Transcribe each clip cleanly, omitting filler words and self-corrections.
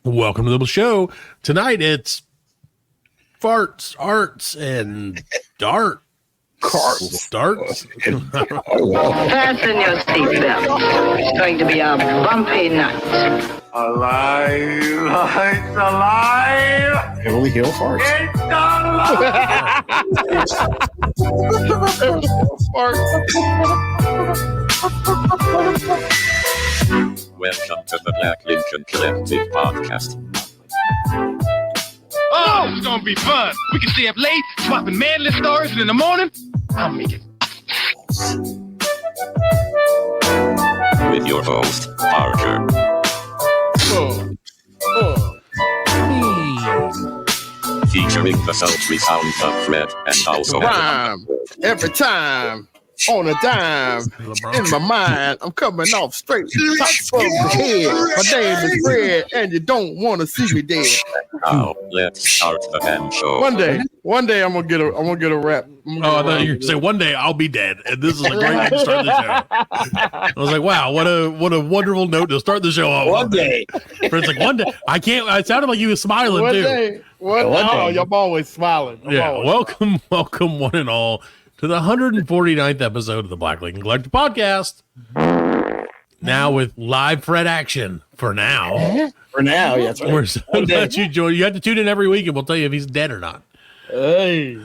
Welcome to the show. Tonight it's farts, arts, and dart. Darts. Fasten your seatbelt. It's going to be a bumpy night. Alive! It's alive! Heavily Hill farts. It's alive! Welcome to the Black Lincoln Collective Podcast. Oh, it's gonna be fun. We can stay up late, swapping manly stories, and in the morning, I'll make it. With your host, Parker. Featuring the sultry sound of Fred and also Rhyme every time on a dime. In my mind, I'm coming off straight top of the head. My name is Fred, and you don't want to see me dead. Now, let's start the damn show. One day, I'm gonna get a rap. I thought you were saying one day I'll be dead, and this is a great way to start the show. I was like, wow, what a wonderful note to start the show off. One day, Fred's like, one day. I can't. It sounded like you were smiling one too. day. Y'all always smiling. Welcome, one and all to the 149th episode of the Black Lincoln Collective Podcast. Now with live Fred action for now. For now, yes. We're so glad you joined. You have to tune in every week, and we'll tell you if he's dead or not. Hey,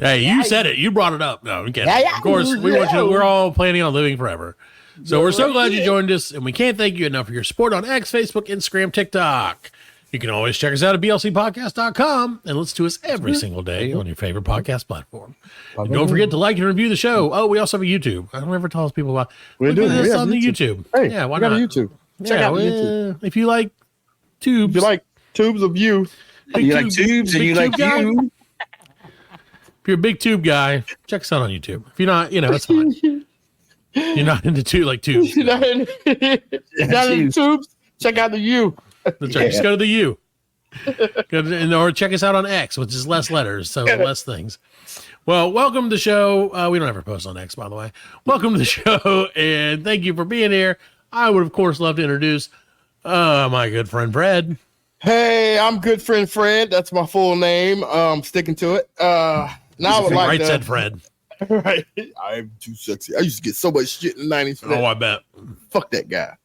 you said it. You brought it up. No, we can't. Of course, we want you. We're all planning on living forever. So we're so glad you joined us, and we can't thank you enough for your support on X, Facebook, Instagram, TikTok. You can always check us out at blcpodcast.com and listen to us every single day on your favorite podcast platform. And don't forget to like and review the show. Oh, we also have a YouTube. I don't ever tell people about we do this on the YouTube. Hey, yeah, why got not? a YouTube. Check out the YouTube. If you like tubes. If you like tubes of you. You like tubes and you like you. If you're a big tube guy, check us out on YouTube. If you're not, it's fine. You're not into tubes. You're not into tubes? Check out the U. That's right. Just go to the U. Or check us out on X, which is less letters, so less things. Well, welcome to the show. We don't ever post on X, by the way. Welcome to the show, and thank you for being here. I would, of course, love to introduce my good friend Fred. Hey, I'm good friend Fred. That's my full name. Sticking to it. Now I would like to. Said Fred. Right. I'm too sexy. I used to get so much shit in the 90s. Oh, I bet. Fuck that guy.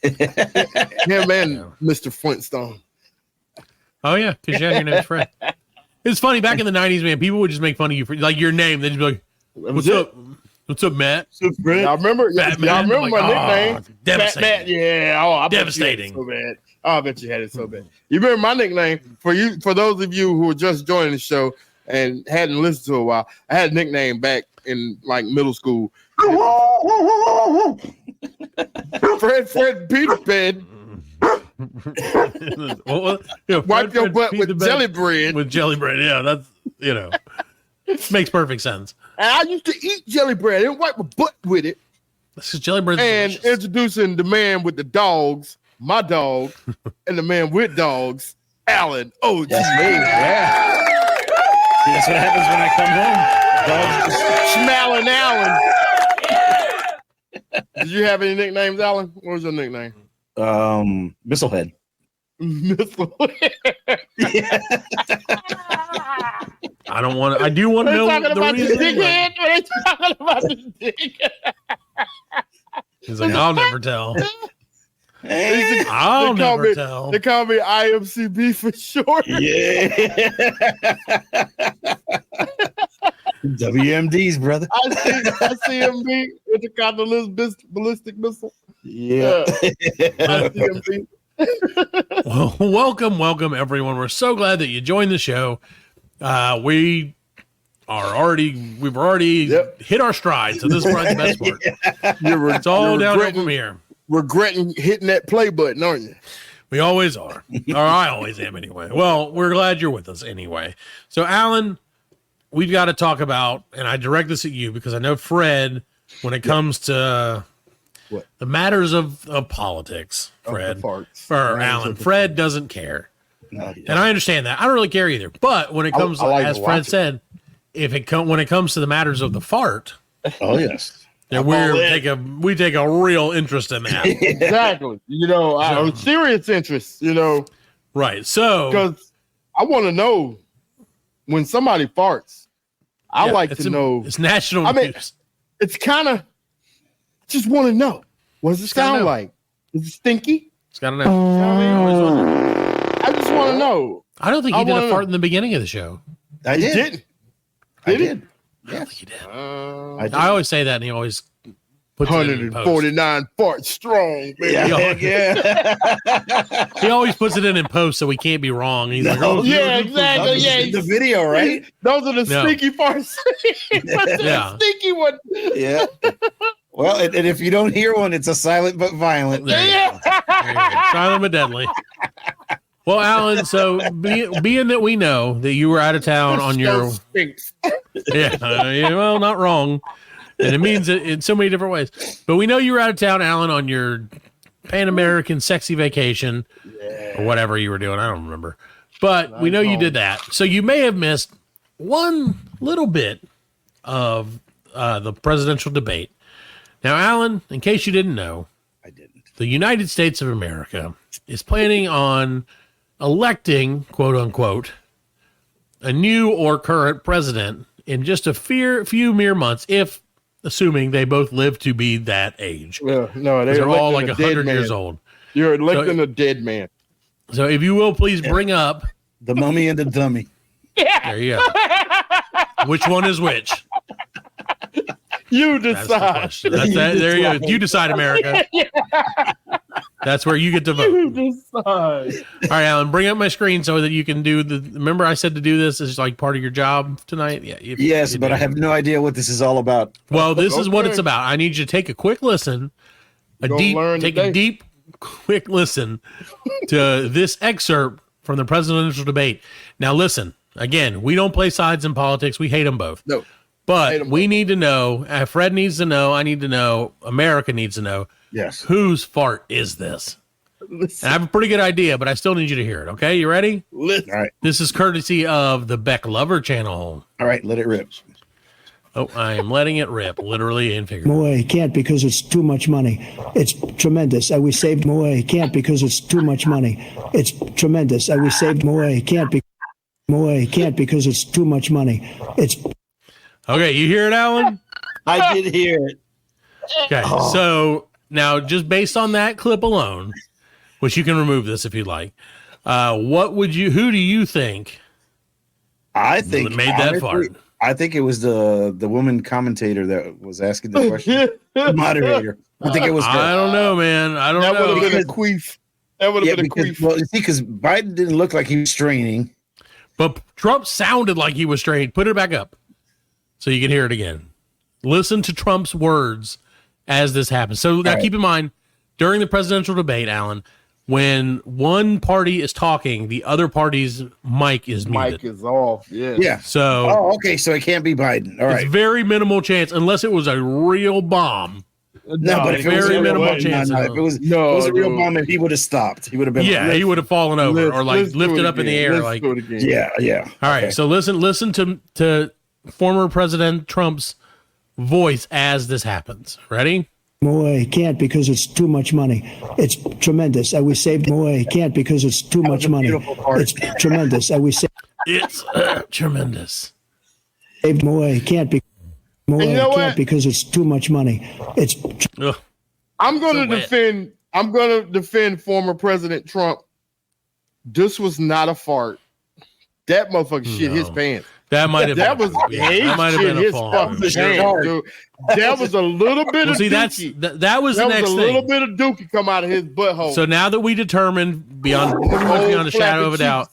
Him and Mr. Flintstone. Oh, yeah, because your name's Fred. It's funny, back in the 90s, man, people would just make fun of you for like your name. They'd just be like, what's up? What's up, Matt? Y'all remember? Y'all remember my nickname? Devastating. Matt, yeah. Oh, I devastating. Bet you had it so bad. Oh, I bet you had it so bad. You remember my nickname? For those of you who are just joining the show and hadn't listened to it a while, I had a nickname back in like middle school. Fred Peter Pan. Wipe your butt with jelly bread. With jelly bread, yeah, that's makes perfect sense. And I used to eat jelly bread and wipe my butt with it. This is jelly bread. And delicious. Introducing the man with the dogs, my dog, and the man with dogs, Allan. Oh, that's me. Yeah. See, that's what happens when I come home. Dogs just smiling Allan. Did you have any nicknames, Allan? What was your nickname? Missilehead. Missilehead. Yeah. I do want to know the reason. What are you talking about this dick? He's like, I'll never tell. I'll never tell. They call me IMCB for short. Yeah. WMDs, brother. ICMB, intercontinental ballistic missile. Yeah. ICMB. Well, welcome everyone. We're so glad that you joined the show. We've already hit our stride, so this is probably the best part. It's all downhill from here. Regretting hitting that play button, aren't you? We always are. Or I always am anyway. Well, we're glad you're with us anyway. So, Allan, we've got to talk about, and I direct this at you because I know Fred, when it comes to the matters of politics, Fred, or Allan, Fred doesn't care. No, and I understand that. I don't really care either. But when it comes, as Fred said, when it comes to the matters of the fart, oh yes, we take a real interest in that. Exactly. A serious interest. Right. So, because I want to know when somebody farts. I like to know. It's national news. It's kind of. Just want to know. What does it sound like? Is it stinky? It's got to know. I just want to know. I don't think he did a fart in the beginning of the show. I did. I did. Yeah, I think he did. I always say that, and he always puts 149 farts strong, baby. Yeah. He always puts it in post, so we can't be wrong. He's like, "Oh, yeah, exactly. Yeah, the video, right? Those are the stinky farts. Yeah, stinky one. Yeah. Well, and if you don't hear one, it's a silent but violent. There you go. Silent but deadly. Well, Allan, so being that we know that you were out of town on your well, not wrong, and it means it in so many different ways. But we know you were out of town, Allan, on your Pan American sexy vacation or whatever you were doing. I don't remember, but we know you did that. So you may have missed one little bit of the presidential debate. Now, Allan, in case you didn't know, I didn't. The United States of America is planning on electing, quote unquote, a new or current president in just a few mere months, if assuming they both live to be that age. Well, no, they're all like 100 years old. You're electing a dead man. So if you will, please bring up the mummy and the dummy. Yeah. There you go. Which one is which? You decide. There you go. You decide, America. That's where you get to vote. You decide. All right, Allan, bring up my screen so that you can do the. Remember, I said to do this is like part of your job tonight. Yeah. Yes, but I have no idea what this is all about. Well, this is what it's about. I need you to take a quick listen, a deep, quick listen to this excerpt from the presidential debate. Now, listen. Again, we don't play sides in politics. We hate them both. No. But we need to know, Fred needs to know, I need to know, America needs to know, yes, whose fart is this? And I have a pretty good idea, but I still need you to hear it, okay? You ready? Listen. All right. This is courtesy of the Beck Lover channel. All right, let it rip. Oh, I am letting it rip, literally and figuratively. Moe, he can't because it's too much money. It's tremendous. We saved Moe. He can't because it's too much money. It's tremendous. We saved Moe. He can't because it's too much money. It's... Okay, you hear it, Allan? I did hear it. Okay, so now just based on that clip alone, which you can remove this if you'd like, who do you think I think made that fart? I think it was the woman commentator that was asking the question. The moderator. I think it was. I don't know, man. I don't know. That would have been a queef. That would have been a queef. Well, see, because Biden didn't look like he was straining. But Trump sounded like he was strained. Put it back up so you can hear it again. Listen to Trump's words as this happens. So now keep in mind, during the presidential debate, Allan, when one party is talking, the other party's mic is muted. Mic is off. Yeah. Yeah. So okay. So it can't be Biden. All right. It's very minimal chance, unless it was a real bomb. No, but if it was very minimal chance. If it was a real bomb, he would have stopped. He would have been. Yeah, he would have fallen over or like lifted up in the air. Like, yeah. All right. So listen to former President Trump's voice as this happens. Ready? Moe, he can't because it's too much money. It's tremendous. We saved Moe. He can't because it's too much money. It's tremendous. We saved. It's tremendous. Saved Moe. He can't be. Moe, you know can't because it's too much money. It's. I'm going to defend former President Trump. This was not a fart. That motherfucker shit his pants. That might have been a fall. That was a little bit of dookie. That was the next thing. A little bit of dookie come out of his butthole. So now that we determined beyond a shadow of a doubt,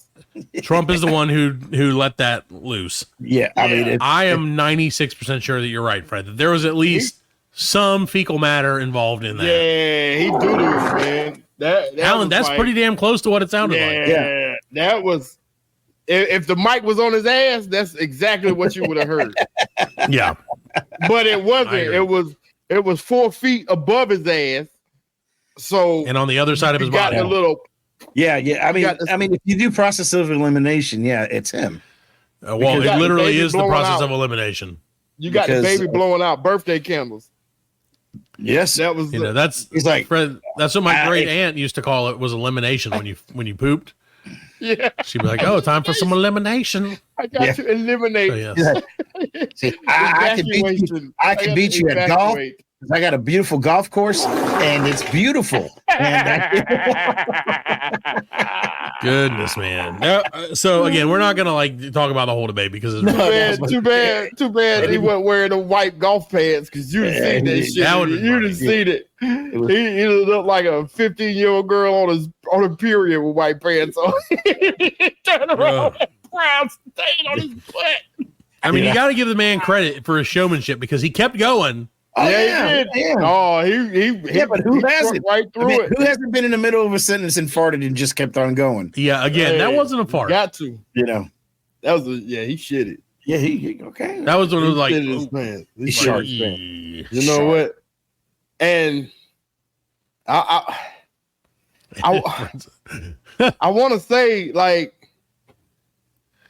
Trump is the one who let that loose. Yeah, I mean, I am 96% sure that you're right, Fred. That there was at least some fecal matter involved in that. Yeah, he doo-doo, man. Allan, that's pretty damn close to what it sounded like. Yeah, that was. If the mic was on his ass, that's exactly what you would have heard. Yeah, but it wasn't. It was 4 feet above his ass. So and on the other side of his body, a little. Yeah. I mean, if you do process of elimination, it's him. Well, it literally is the process of elimination. You got the baby blowing out birthday candles. Yes, that was. That's he's like Fred. That's what my great aunt used to call it, was elimination when you pooped. Yeah. She'd be like, "Oh, time for some elimination." I got to eliminate. So, yes. See, I can beat you at golf. I got a beautiful golf course, and it's beautiful. Goodness, man. So again, we're not gonna like talk about the whole debate because it's too bad. He wasn't wearing the white golf pants because you'd seen that shit. You'd seen it. He looked like a 15-year-old girl on a period with white pants on. Turn around, brown stain on his butt. I mean, you got to give the man credit for his showmanship because he kept going. Oh, yeah. Oh, he but who hasn't? Right through it. Who hasn't been in the middle of a sentence and farted and just kept on going? Yeah, again, that wasn't a fart. Got to. You know. That was he shit it. Yeah, he okay. That was when it was like he shit his pants. You know what? And I want to say like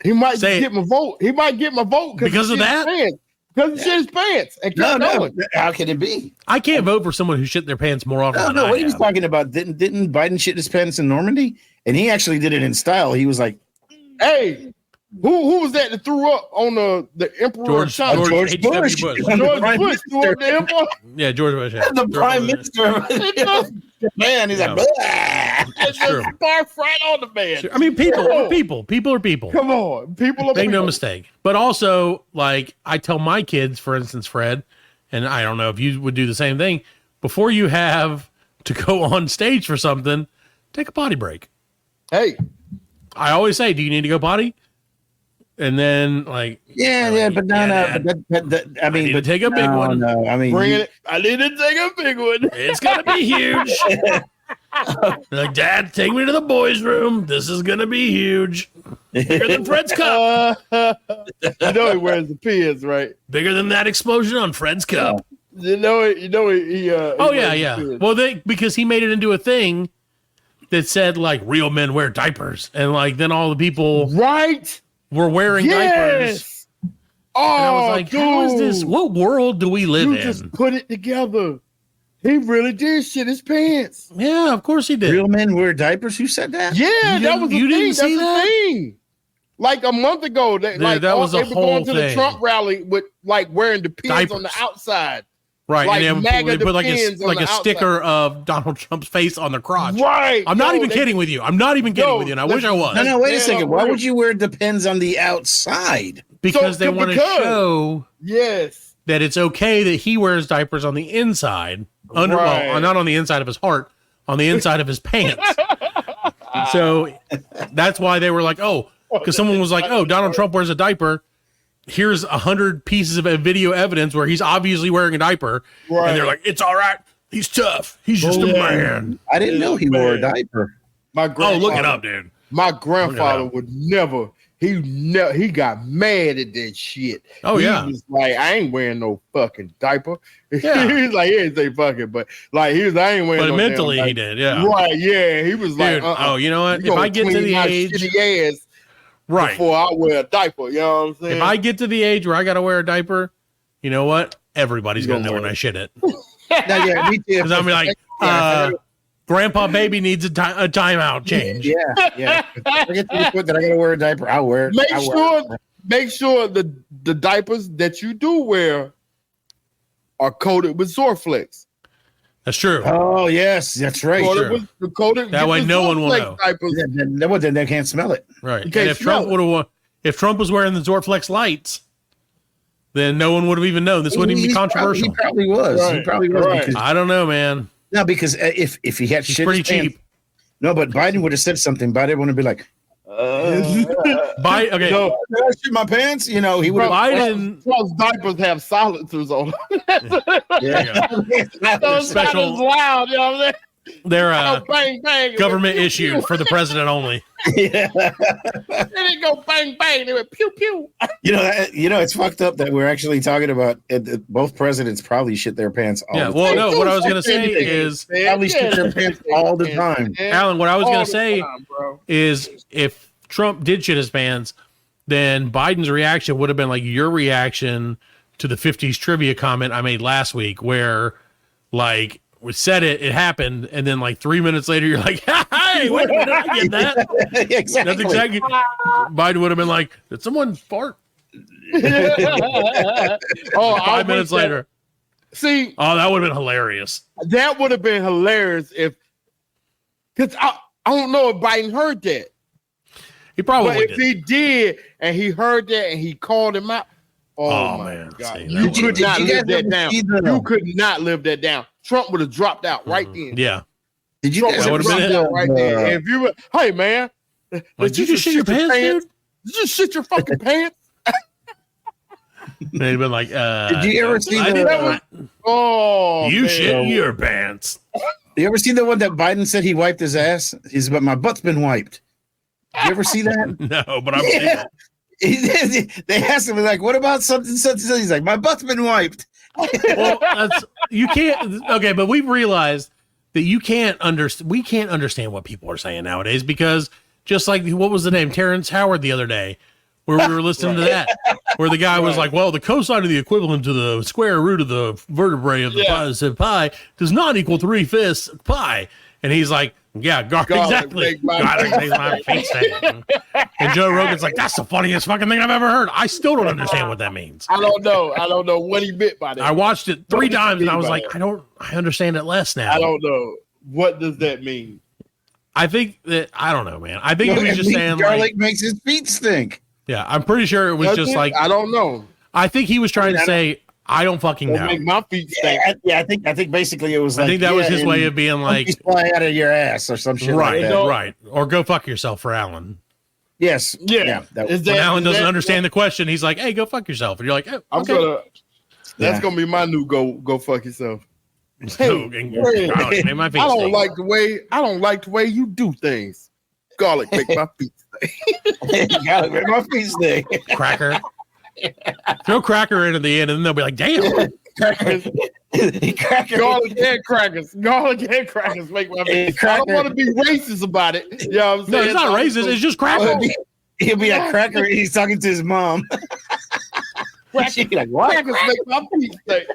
he might get my vote. He might get my vote because of that. Because he shit his pants. And no. How can it be? I can't vote for someone who shit their pants more often. No. What he was talking about? Didn't Biden shit his pants in Normandy? And he actually did it in style. He was like, "Hey, who was that threw up on the Emperor George Bush. George Bush threw up the Emperor. Yeah, George Bush. Yeah. The Prime Minister. Man, he's like, that's true. Barf right on the man. I mean, people are people. Come on, people are Make people. no mistake. But also, like I tell my kids, for instance, Fred, and I don't know if you would do the same thing. Before you have to go on stage for something, take a potty break. Hey, I always say, do you need to go potty? And then, like, but no. I mean, but take a big one. No, I mean, bring it. I need to take a big one. It's gonna be huge. Like, Dad, take me to the boys' room. This is gonna be huge. Bigger than Fred's cup. You know he wears the pins, right? Bigger than that explosion on Fred's cup. You know it. He yeah. Well, because he made it into a thing that said like real men wear diapers, and like then all the people were wearing diapers. Oh, and I was like, dude, how is this? What world do we live in? Just put it together. He really did shit his pants. Yeah, of course he did. Real men wear diapers? Who said that? Yeah, that was you didn't see That's that? the thing. Like a month ago, they were going to the Trump rally with like wearing the pins diapers on the outside. Right, like and they put like a outside. sticker of Donald Trump's face on the crotch. Right. I'm not even kidding with you. I'm not even kidding with you, and I wish I was. No, wait a second. Why would you wear the pins on the outside? Because they want to show that it's okay that he wears diapers on the inside. Well, not on the inside of his heart, on the inside of his pants. So that's why they were like, oh, because someone was like, oh, Donald Trump wears a diaper. Here's 100 pieces of video evidence where he's obviously wearing a diaper. Right. And they're like, it's all right. He's tough. He's just a man. I didn't know he wore a diaper. Look it up, dude. My grandfather would never. He got mad at that shit. Oh, he was like, I ain't wearing no fucking diaper. Yeah. He's like, he didn't say fucking, but like he was, I ain't wearing. But no mentally, damn he did, yeah. Right, yeah. He was dude, like, oh, you know what? If I get to the age, right, before I wear a diaper, you know what I'm saying? If I get to the age where I got to wear a diaper, you know what? Everybody's gonna know when I shit it. Yeah, me too. Because I'm like, Grandpa Baby needs a timeout change. Yeah. If I get to the point that I gotta wear a diaper, I'll wear it. Make sure the diapers that you do wear are coated with Zorflex. That's true. Oh yes, that's right. That way, no one will know. Then they can't smell it. Right. And if Trump was wearing the Zorflex lights, then no one would have even known. This wouldn't even be controversial. He probably was. Right. He probably was. Right. I don't know, man. No, because if he had shit, pretty cheap. No, but Biden would have said something. Biden would have been like, okay. So, did I shit my pants? You know, he would have. Biden. Trump's diapers have silencers on them. Those special loud, you know what I'm saying? They're bang, bang. Government issued for the president only. Yeah. They didn't go bang, bang. They went pew, pew. You know, it's fucked up that we're actually talking about both presidents probably shit their pants all the time. Well, no, what I was going to say is probably shit their pants all the time. Alan, what I was going to say is if Trump did shit his pants, then Biden's reaction would have been like your reaction to the 50s trivia comment I made last week where like, we said it happened, and then like 3 minutes later, you're like, hey, hey, wait a minute, I get that. Exactly. That's exactly. Biden would have been like, did someone fart? Oh, 5 minutes later. See, oh, that would have been hilarious. That would have been hilarious because I don't know if Biden heard that. He probably But if he did and he heard that and he called him out, oh my man, God. see, You could not live that down. the- You could not live that down. Trump would have dropped out right then. Yeah. Did you Trump guys would ever have see dropped out right there. And if you were, hey man, Did you just shit your pants, dude? Did you shit your fucking pants? They'd been like, Did you ever see I the- did not. Oh, You man. shit your pants. You ever see the one that Biden said he wiped his ass? He's but my butt's been wiped. Did you ever see that? No, but I've seen it. They asked him like, "What about something such and such?" He's like, "My butt's been wiped." Well, you can't. Okay, but we've realized that you can't understand. We can't understand what people are saying nowadays because just like what was the name Terrence Howard the other day, where we were listening to that, where the guy was like, "Well, the cosine of the equivalent to the square root of the vertebrae of the pi does not equal 3/5 pi," and he's like, "Yeah, exactly. Garlic makes my feet stink." And Joe Rogan's like, "That's the funniest fucking thing I've ever heard." I still don't understand what that means. I don't know what he meant by that. I watched it 3 times and I was like, I understand it less now. I don't know. What does that mean? I think that, I don't know, man. I think it was just saying garlic like, makes his feet stink. yeah, I'm pretty sure it was Does just it? like, I don't know. I think he was trying to say, I don't fucking It'll know. make my feet stink. I think basically it was. I think that was his way of being like, fly out of your ass or some shit. right, like that. right. Or go fuck yourself for Allan. Yes. Yeah. That, Is When that- Allan is doesn't that- understand the question, he's like, hey, go fuck yourself. And you're like, oh, okay. That's gonna be my new go fuck yourself. So, garlic made my feet I don't stink. like the way you do things. Garlic make my feet stink. garlic make my feet stink. Cracker. Throw Cracker in at the end, and then they'll be like, damn. Garlic and crackers. Garlic and crackers make my feet. I don't want to be racist about it. You know what I'm No, saying? it's not racist. It's just Cracker. He'll be a cracker. He's talking to his mom. She'd be like, what? Crackers make my feet stink.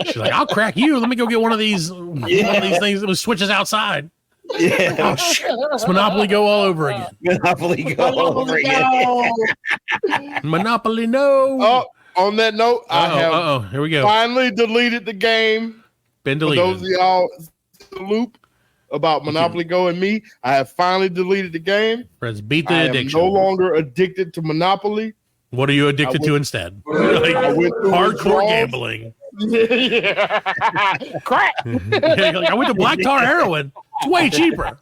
She's like, I'll crack you. Let me go get one of these things that switches outside. Yeah. Oh, shit. It's Monopoly Go all over again. Monopoly go all over again. Monopoly no. Oh, on that note, I have here we go. finally deleted the game. Been For deleted. those of y'all in the loop about Monopoly Go and me, I have finally deleted the game. Friends, beat the I am addiction. no longer addicted to Monopoly. What are you addicted to instead? Like, I went through hardcore withdrawals. gambling. Yeah. Crack. Yeah, like, I went to black tar heroin. It's way cheaper.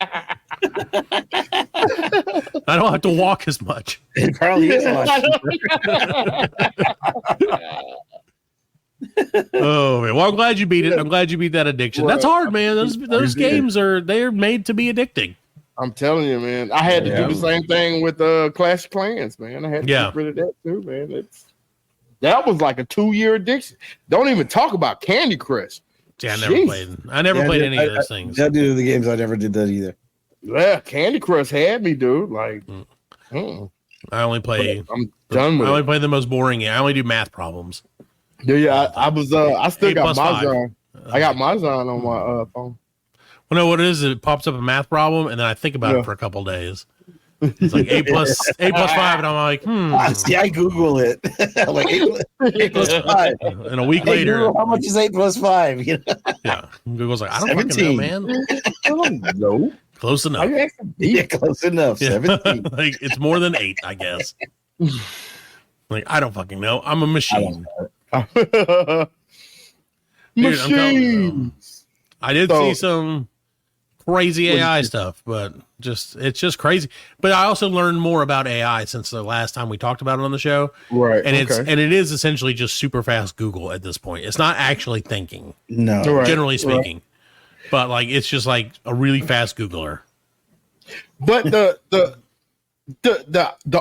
I don't have to walk as much. It probably is a lot cheaper. Oh man! Well, I'm glad you beat it. I'm glad you beat that addiction. That's hard, man. Those games they're made to be addicting. I'm telling you, man. I had to do the same thing with Clash of Clans, man. I had to get rid of that too, man. That was like a 2-year addiction. Don't even talk about Candy Crush. Yeah, I never played any of those things. I do the games. I never did that either. Yeah, Candy Crush had me, dude. Like, I only play. I'm done with I only it. play the most boring. I only do math problems. Yeah, I was. I still 8 got plus 5. Mahjong. I got Mahjong on my phone. Well, no, what it is, it pops up a math problem, and then I think about it for a couple days. It's like 8 plus 5, and I'm like, See, I Google it. Like 8 plus 5. And a week Hey, later, Google, how much is 8 plus 5? You know? yeah, Google's like, I don't fucking know, 17. man. I don't know. Close enough. Yeah, close enough. Yeah. 17. Like it's more than 8, I guess. Like I don't fucking know. I'm a machine. Dude, I'm telling you, though. I did see some crazy AI stuff, but it's just crazy. But I also learned more about AI since the last time we talked about it on the show. Right. And it is essentially just super fast Google at this point. It's not actually thinking. No. Right. Generally speaking. But like it's just like a really fast Googler. But the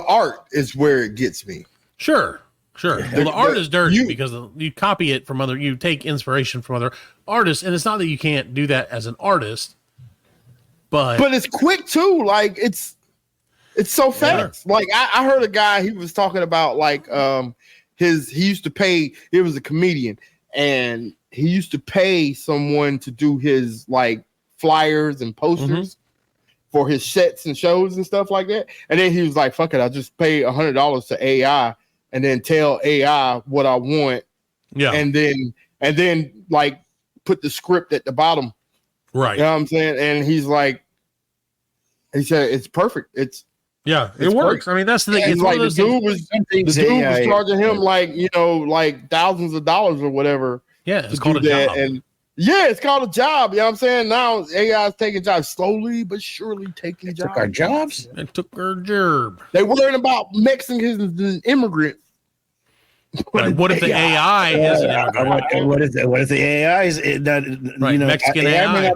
art is where it gets me. Sure. Well, the art is dirty because you copy it from you take inspiration from other artists, and it's not that you can't do that as an artist, but it's quick too. Like it's so fast. Like I heard a guy, he was talking about like he used to pay. He was a comedian, and he used to pay someone to do his like flyers and posters for his sets and shows and stuff like that. And then he was like, fuck it, I'll just pay $100 to AI and then tell AI what I want. Yeah. And then like put the script at the bottom. Right. You know what I'm saying? And he said, it's perfect. It works. Perfect. I mean, that's the thing. It's like the dude was charging him like thousands of dollars or whatever. Yeah, it's called a job. And yeah, it's called a job. You know what I'm saying? Now AI is taking jobs slowly but surely taking jobs. Took our jobs. It took our job. They worrying about Mexicans and immigrants. Right. What if the AI is an immigrant? What if the AI is Mexican AI?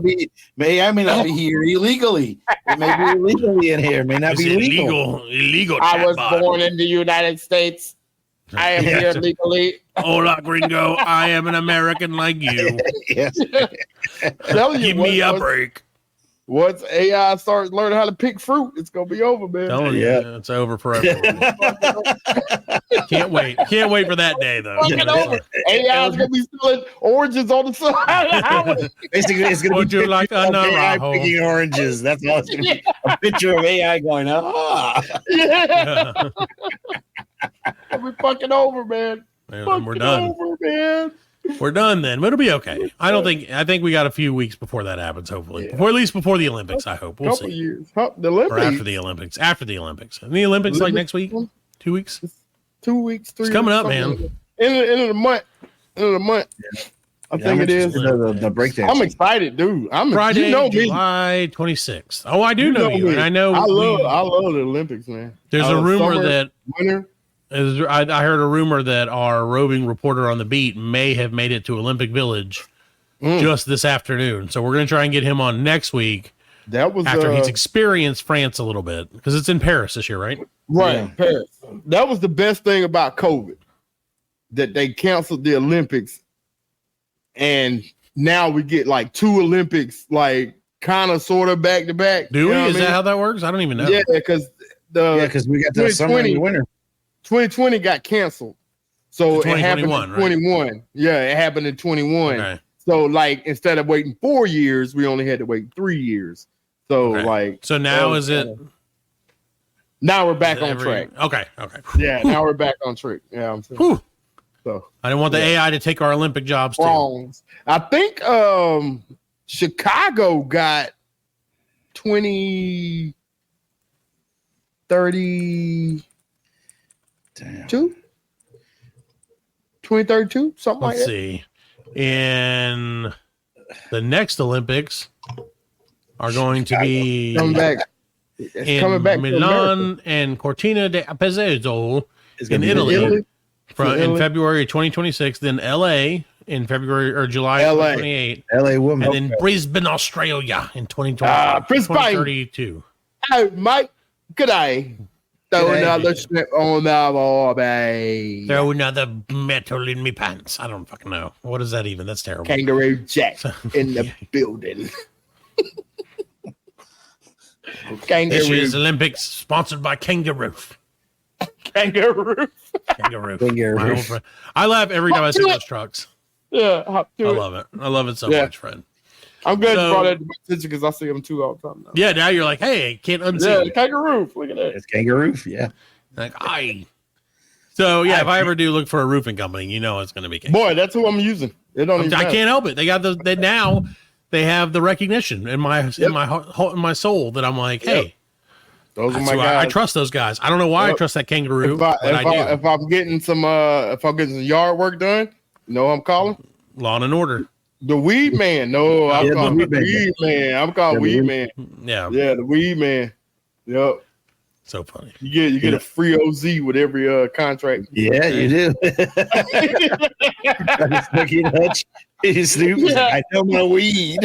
AI may not be here illegally. It may be illegally in here. It may not be legal. Illegal. I was born in the United States. I am here legally. Hola, gringo. I am an American like you. Yes. Give me a break. Once AI starts learning how to pick fruit, it's gonna be over, man. It's over forever. Can't wait for that day, though. AI is gonna be selling oranges on the side. Basically, it's gonna Would be you like a AI picking oranges. That's all it's gonna be. A picture of AI going, Yeah. We're fucking over, man. We're done. We're done then. But it'll be okay. I think we got a few weeks before that happens, hopefully. At least before the Olympics, I hope. We'll see. Years. The Olympics. Or after the Olympics. And the Olympics like next week? 2 weeks? 2 weeks, 3 It's coming up, man. End of the month. I think it is. The breakdown. I'm excited, dude. Friday, July 26th. Oh, I do know you. And I know I love the Olympics, man. There's a rumor that winter. I heard a rumor that our roving reporter on the beat may have made it to Olympic Village just this afternoon. So we're going to try and get him on next week. That was after he's experienced France a little bit, because it's in Paris this year, right? Right, Yeah. Paris. That was the best thing about COVID, that they canceled the Olympics, and now we get like 2 Olympics, like kind of sort of back to back. Do we? Is that how that works? I don't even know. Yeah, because we got the summer and the winter. 2020 got canceled, so it happened in 21. Right? Yeah, it happened in 21. Okay. So like instead of waiting 4 years, we only had to wait 3 years. So so now is it? Now we're back on track. Okay. Yeah, now we're back on track. Yeah, I'm saying. So I didn't want the AI to take our Olympic jobs too. I think Chicago got 2032, 2032, something like that. Let's see. And the next Olympics are going to be coming back Milan and Cortina d'Ampezzo in Italy in February 2026. Then LA in February or July 2028. LA woman. And then Brisbane, Australia in 2032. Hey, Mike, good day. Throw another strip on the ball, babe. Throw another metal in me pants. I don't fucking know. What is that even? That's terrible. Kangaroo Jack in the building. Kangaroo. This year's Olympics sponsored by Kangaroo. Kangaroo. I laugh every time I see those trucks. Yeah, I love it. I love it so much, Fred. I'm glad you brought that to my attention because I see them too all the time now. Yeah, now you're like, hey, can't unsee. Yeah, Kangaroo. Look at that. It's Kangaroo. Yeah. Like, So yeah, if I ever do look for a roofing company, you know it's going to be Kangaroo. Boy, that's who I'm using. I can't help it. They got they have the recognition in my soul that I'm like, hey, those are my guys. I trust those guys. I don't know why I trust that Kangaroo. If I'm getting some yard work done, you know who I'm calling? Law and Order. The Weed Man. No, I'm calling the Weed Man. I'm calling Weed Man. Yeah. Yeah, the Weed Man. Yep. So funny. You get a free OZ with every contract. Yeah, you do. Snoop, I know my weed.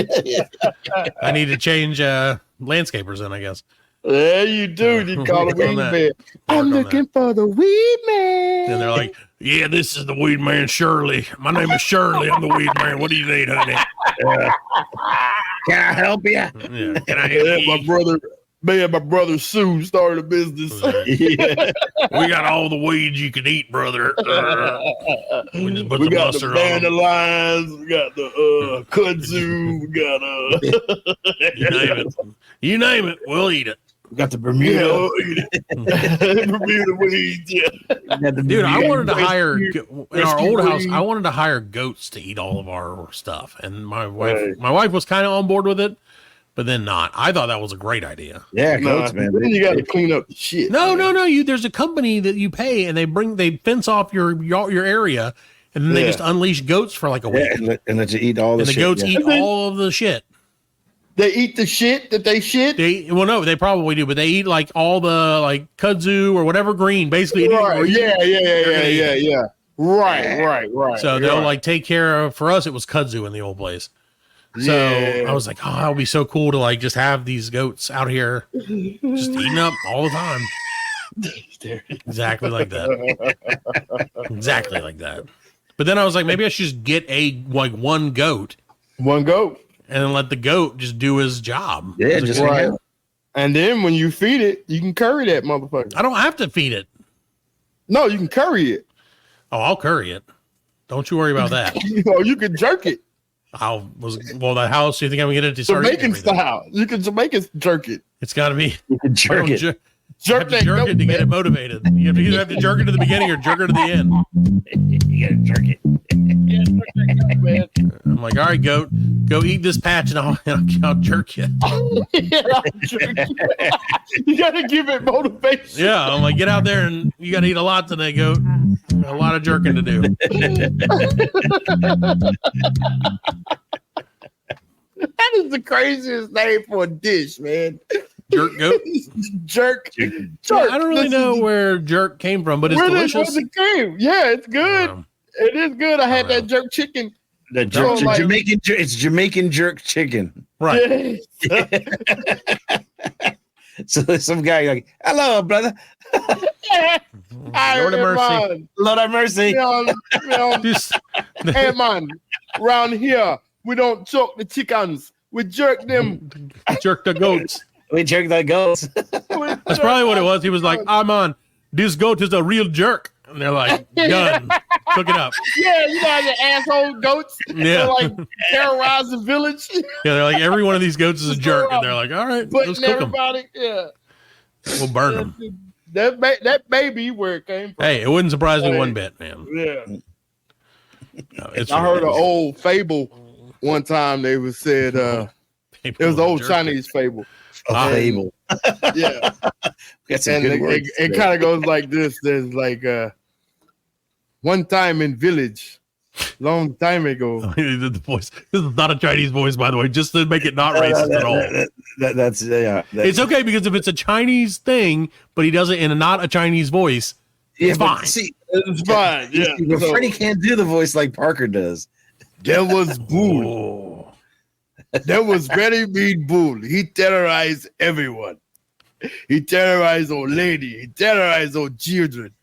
I need to change landscapers then, I guess. Yeah, you do. You call the Weed Man. I'm looking for the Weed Man. And they're like, yeah, this is the Weed Man, Shirley. My name is Shirley. I'm the Weed Man. What do you need, honey? Can I help you? Yeah. Can I help you? Me and my brother Sue started a business. Yeah. We got all the weeds you can eat, brother. We just put We the got mustard the on 'em. dandelions. We got the kudzu. We got You name it, we'll eat it. We got the Bermuda. we'll eat it. Bermuda weeds. Yeah. Dude, I wanted to hire rescue in our old house. weed. I wanted to hire goats to eat all of our stuff, and my wife was kind of on board with it, but then not. I thought that was a great idea. Yeah, goats, man. Then you got to clean up the shit. No. There's a company that you pay, and they fence off your area, and then they just unleash goats for like a week, and let you eat all the and the shit. goats eat all of the shit. They eat the shit that they shit. No, they probably do, but they eat like all the like kudzu or whatever green, basically. Right. Yeah. Right. So they'll like take care of. For us, it was kudzu in the old place. So I was like, oh, that would be so cool to like just have these goats out here just eating up all the time. Exactly like that. Exactly like that. But then I was like, maybe I should just get one goat. One goat. And then let the goat just do his job. Yeah, just right. And then when you feed it, you can curry that motherfucker. I don't have to feed it. No, you can curry it. Oh, I'll curry it. Don't you worry about that. You can jerk it. The house. You think I'm going to get it to start Jamaican style. You can Jamaican jerk it. It's got to be. You can jerk it. You have to jerk it to get it motivated. You either have to jerk it to the beginning or jerk it to the end. You gotta jerk it. I'm like, all right, goat, go eat this patch and I'll jerk you. You gotta give it motivation. Yeah, I'm like, get out there and you gotta eat a lot today, goat. A lot of jerking to do. That is the craziest name for a dish, man. Jerk goat? Jerk. I don't really know where jerk came from, but it's delicious. Where it came. Yeah, it's good. It is good. I had that jerk chicken. The jerk, it's Jamaican jerk chicken. Right. So some guy like, hello, brother. Lord of mercy. Lord have mercy. Hey, man, around here, we don't choke the chickens. We jerk them. Jerk the goats. We jerk the goats. That's probably what it was. He was like, Allan, this goat is a real jerk. And they're like, done. Cook it up. Yeah, you know, the asshole goats. Yeah. They're like terrorize the village. Yeah, they're like, every one of these goats is a jerk. And they're like, all right, let's cook them. Yeah. We'll burn them. That may be where it came from. Hey, it wouldn't surprise me one bit, man. Yeah. No, I heard an old fable one time. They was said it was an old Chinese fable. Fable. Yeah. And it kind of goes like this. There's like one time in village, long time ago. The voice. This is not a Chinese voice, by the way, just to make it not racist at all. That's it's okay because if it's a Chinese thing, but he does it in not a Chinese voice, it's fine. See, it's fine. Yeah. But Freddie can't do the voice like Parker does. There was bull. There was very mean bull. He terrorized everyone. He terrorized old lady. He terrorized old children.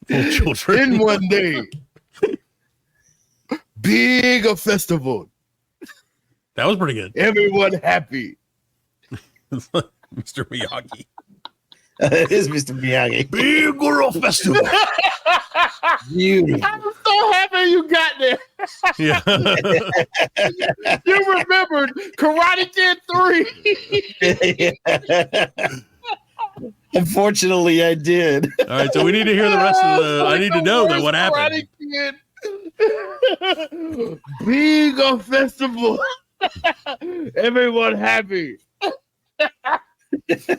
In one day, big a festival. That was pretty good. Everyone happy. Mr. Miyagi. It is Mr. Miyagi. Big girl festival. Beautiful. I'm so happy you got there. Yeah. You remembered Karate Kid 3. Unfortunately, I did. All right, so we need to hear the rest of the. I need to know that what happened. Big a festival. Everyone happy.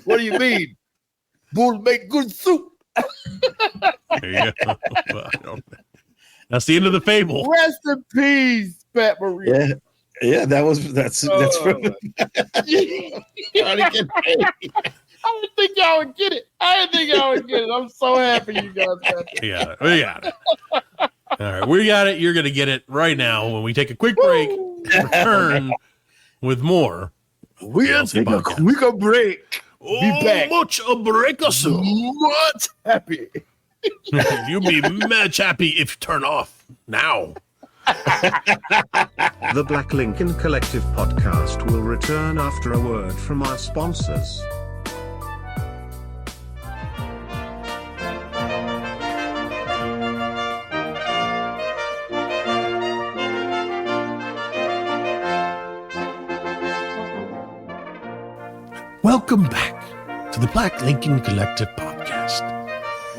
What do you mean? Bull make good soup. There you go. Well, that's the end of the fable. Rest in peace, Pat Marie. Yeah, that's from I didn't think y'all would get it. I'm so happy you guys got it. Yeah, we got it. All right, we got it. You're going to get it right now when we take a quick break. Return with more. We'll take a quick break. Be back. Much a break or so. Much happy. You'll be much happy if you turn off now. The Black Lincoln Collective podcast will return after a word from our sponsors. Welcome back to the Black Lincoln Collective podcast.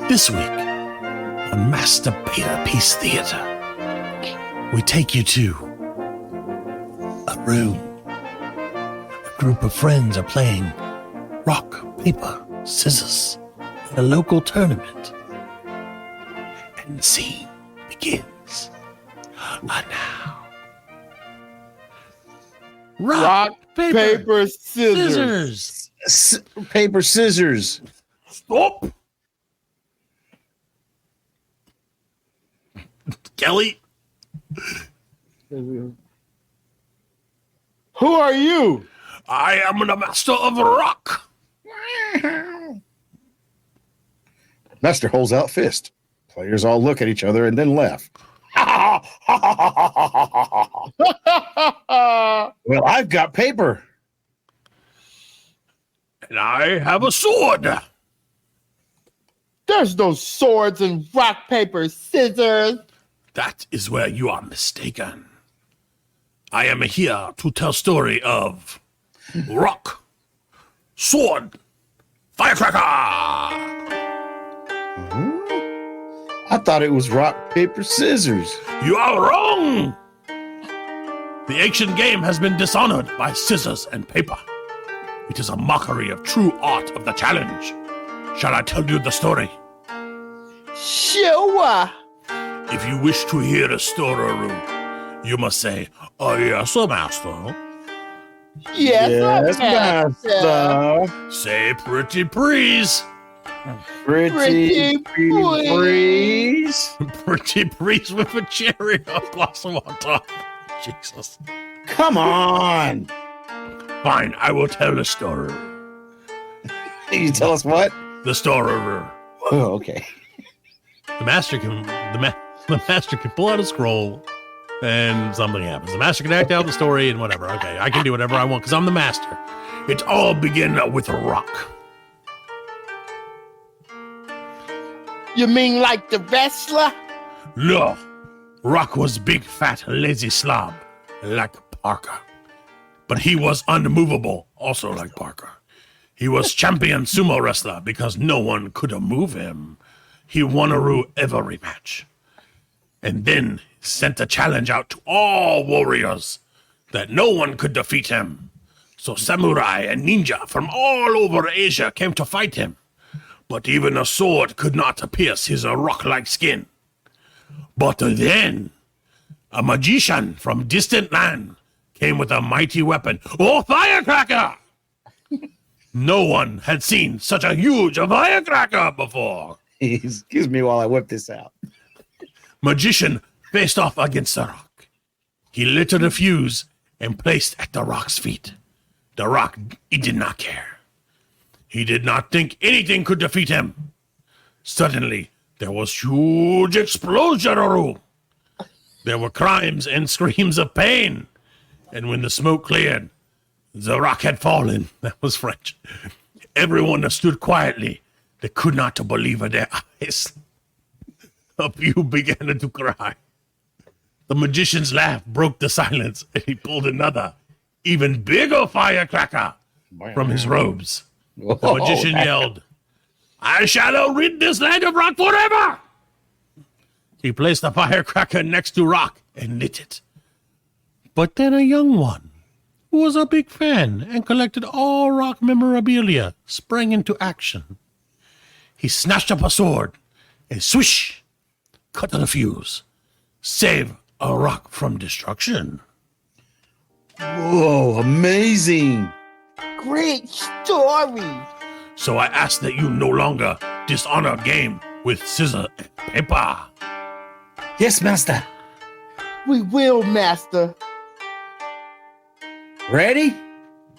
This week on Masturbator Peace Theater, we take you to a room. A group of friends are playing rock, paper, scissors in a local tournament. And the scene begins now. Rock, paper, scissors. Paper, scissors. Stop. Kelly. Who are you? I am the master of rock. Master holds out fist. Players all look at each other and then laugh. Well, I've got paper. And I have a sword. There's no swords in rock, paper, scissors. That is where you are mistaken. I am here to tell story of rock, sword, firecracker. I thought it was rock, paper, scissors. You are wrong. The ancient game has been dishonored by scissors and paper. It is a mockery of true art of the challenge. Shall I tell you the story? Sure. If you wish to hear a story, you must say, "Oh yes, master." Yes, master. Say, "Pretty please." Pretty please. Pretty please with a cherry blossom on top. Jesus. Come on. Fine, I will tell the story. You tell us what? The story. Oh, okay. The master can pull out a scroll and something happens. The master can act out the story and whatever. Okay, I can do whatever I want because I'm the master. It all began with a rock. You mean like the wrestler? No. Rock was big, fat, lazy slob, like Parker. But he was unmovable, also like Parker. He was champion sumo wrestler because no one could move him. He won every match. And then sent a challenge out to all warriors that no one could defeat him. So samurai and ninja from all over Asia came to fight him. But even a sword could not pierce his rock-like skin. But then, a magician from distant land came with a mighty weapon, Firecracker! No one had seen such a huge firecracker before. Excuse me while I whip this out. Magician faced off against the rock. He lit a fuse and placed at the rock's feet. The rock, he did not care. He did not think anything could defeat him. Suddenly, there was huge explosion. There were cries and screams of pain. And when the smoke cleared, the rock had fallen. That was French. Everyone stood quietly. They could not believe their eyes. A few began to cry. The magician's laugh broke the silence, and he pulled another, even bigger firecracker from his robes. The magician yelled, "I shall rid this land of rock forever!" He placed the firecracker next to rock and lit it. But then a young one, who was a big fan and collected all rock memorabilia, sprang into action. He snatched up a sword and swish, cut the fuse, save a rock from destruction. Whoa, amazing. Great story. So I ask that you no longer dishonor game with scissors and paper. Yes, master. We will, master. Ready?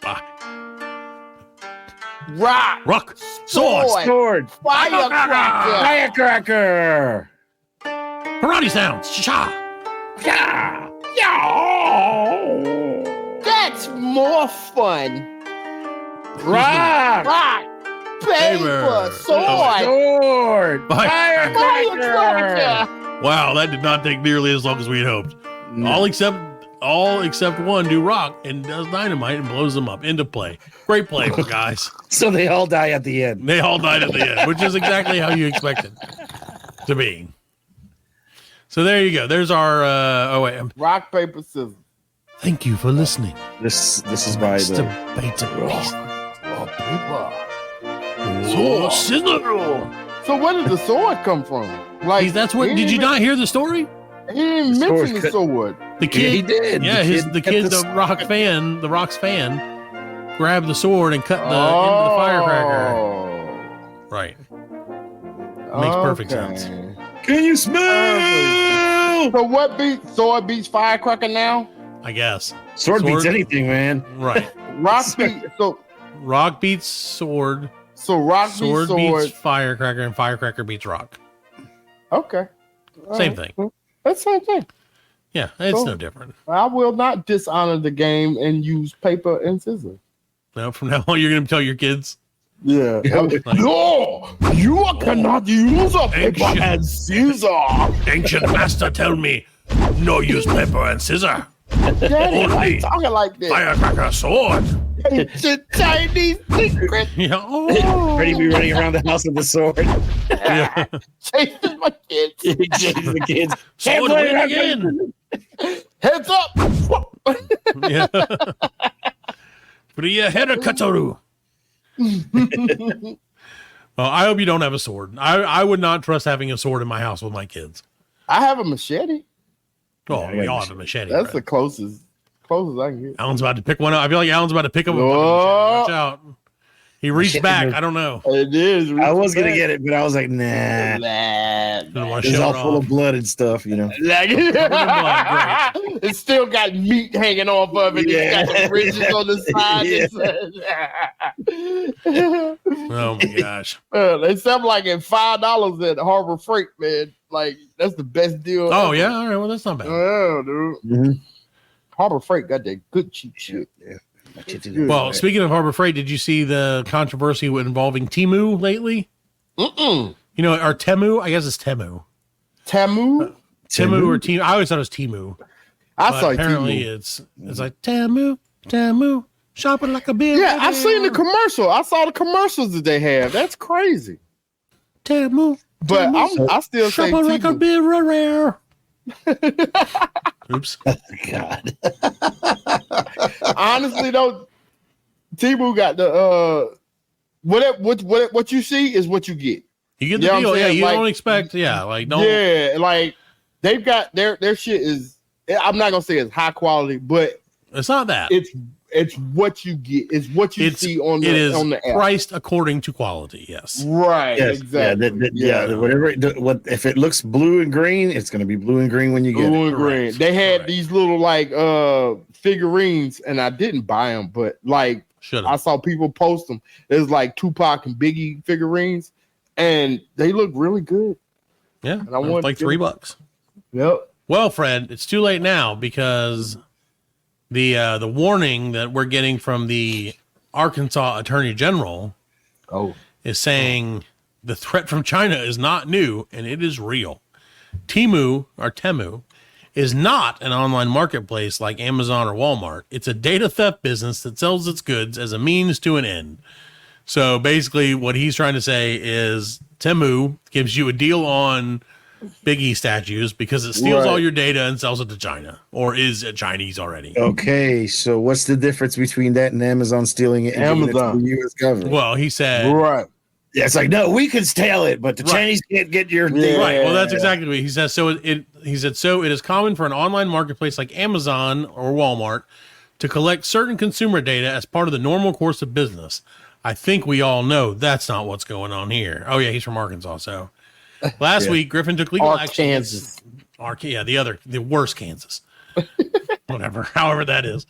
Bye. Rock. Sword. Firecracker. Firecracker. Karate sounds. Sha. Yeah. That's more fun. Rock. Paper. Sword. Firecracker. Wow, that did not take nearly as long as we had hoped. All except all except one do rock and does dynamite and blows them up into play. Great play, guys. So they all die at the end. They all died at the end, which is exactly how you expect it to be. So there you go. There's our rock, paper, scissors. Thank you for listening. This is by the Masturbator Peace. Sword. Scissor. So where did the sword come from? Like That's what. Did you not hear the story? He didn't mention the sword. The kid, he did. Yeah, the Rock's fan, grabbed the sword and cut the end of the firecracker. Right. Makes perfect sense. Can you smell? So what beats sword beats firecracker now? I guess Sword beats anything, man. Right. Rock beats sword. So rock sword beats sword. Beats firecracker, and firecracker beats rock. Okay. Same thing. That's the same thing. Yeah, it's no different. I will not dishonor the game and use paper and scissors. Now, from now on, you're going to tell your kids. Yeah. No, you cannot use a paper and scissor. Ancient master tell me, no use paper and scissor. Daddy, I'm talking like this. Firecracker sword. Ancient Chinese secret. Yeah. Oh. Ready to be running around the house with the sword. Yeah. Chasing my kids. Chasing the kids. Sword win again. Heads up. Yeah. Priya Hera Kataru. Well, I hope you don't have a sword. I would not trust having a sword in my house with my kids. I have a machete. Oh, we all have a machete. That's the closest I can get. Alan's about to pick one up. I feel like Alan's about to pick up a fucking machete. Watch out. He reached back. I don't know. It is. I was going to get it, but I was like, nah. It's all full of blood and stuff, you know. It's still got meat hanging off of it. Yeah. It's got the ridges on the side. Oh my gosh. They sell like at $5 at Harbor Freight, man. Like, that's the best deal. Oh, ever. Yeah. All right. Well, that's not bad. Yeah, dude. Mm-hmm. Harbor Freight got that good cheap shit. Yeah. Well, speaking of Harbor Freight, did you see the controversy involving Temu lately? Mm-mm. You know, or Temu? I guess it's Temu. Temu? Temu or Temu? I always thought it was Temu. I saw apparently Temu. It's like Temu, shopping like a beer. Yeah, I've seen the commercial. I saw the commercials that they have. That's crazy. Temu. But I still say shopping like a Temu. beer rare. Oops. God. Honestly, though, Temu got the what you see is what you get. You get the deal. Yeah, you don't expect. Yeah, like don't. Yeah, like they've got their shit is. I'm not gonna say it's high quality, but it's not that. It's what you get. It's what you see on the app. Priced according to quality. Yes. Right. Yes. Exactly. Whatever. If it looks blue and green, it's going to be blue and green when you get it. Blue and green. They had these little like figurines, and I didn't buy them, but like I saw people post them. There's like Tupac and Biggie figurines, and they look really good. Yeah. And I want like $3. Yep. Well, Fred, it's too late now because the warning that we're getting from the Arkansas Attorney General is saying the threat from China is not new and it is real. Temu is not an online marketplace like Amazon or Walmart. It's a data theft business that sells its goods as a means to an end. So basically what he's trying to say is Temu gives you a deal on Biggie statues because it steals all your data and sells it to China, or is it Chinese already. Okay, so what's the difference between that and Amazon stealing it and giving it to the U.S. government? Well, he said, yeah, it's like, no, we can steal it, but the Chinese can't get your thing. Right. Well, that's exactly what he says. So it is common for an online marketplace like Amazon or Walmart to collect certain consumer data as part of the normal course of business. I think we all know that's not what's going on here. Oh yeah, he's from Arkansas, so. Last week, Griffin took legal action. The worst Kansas. Whatever, however that is.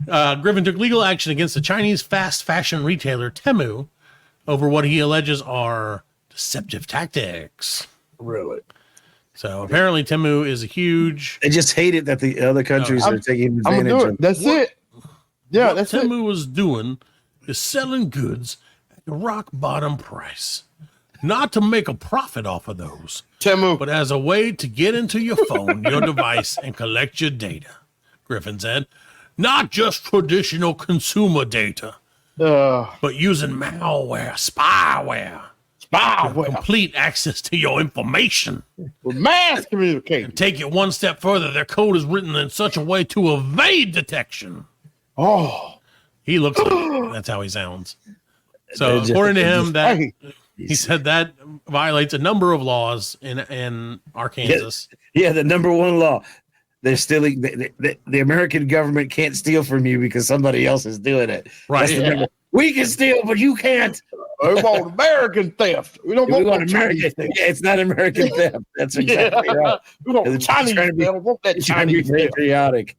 Griffin took legal action against the Chinese fast fashion retailer Temu over what he alleges are deceptive tactics. Really? So apparently Temu is a huge... They just hate it that the other countries are taking advantage of it. That's it. Yeah, that's it. What Temu was doing is selling goods at a rock bottom price. Not to make a profit off of those, Temu, but as a way to get into your phone, your device, and collect your data. Griffin said. Not just traditional consumer data, but using malware, spyware. Complete access to your information. With mass communication. And take it one step further. Their code is written in such a way to evade detection. Oh. He looks like that's how he sounds. So according to him, he said that violates a number of laws in Arkansas. Yeah, the number one law. They're stealing. The American government can't steal from you because somebody else is doing it. Right. We can steal, but you can't. We want American theft. We don't want American theft. Yeah, it's not American theft. That's exactly right. We want Chinese theft. We don't want that Chinese theft. Patriotic.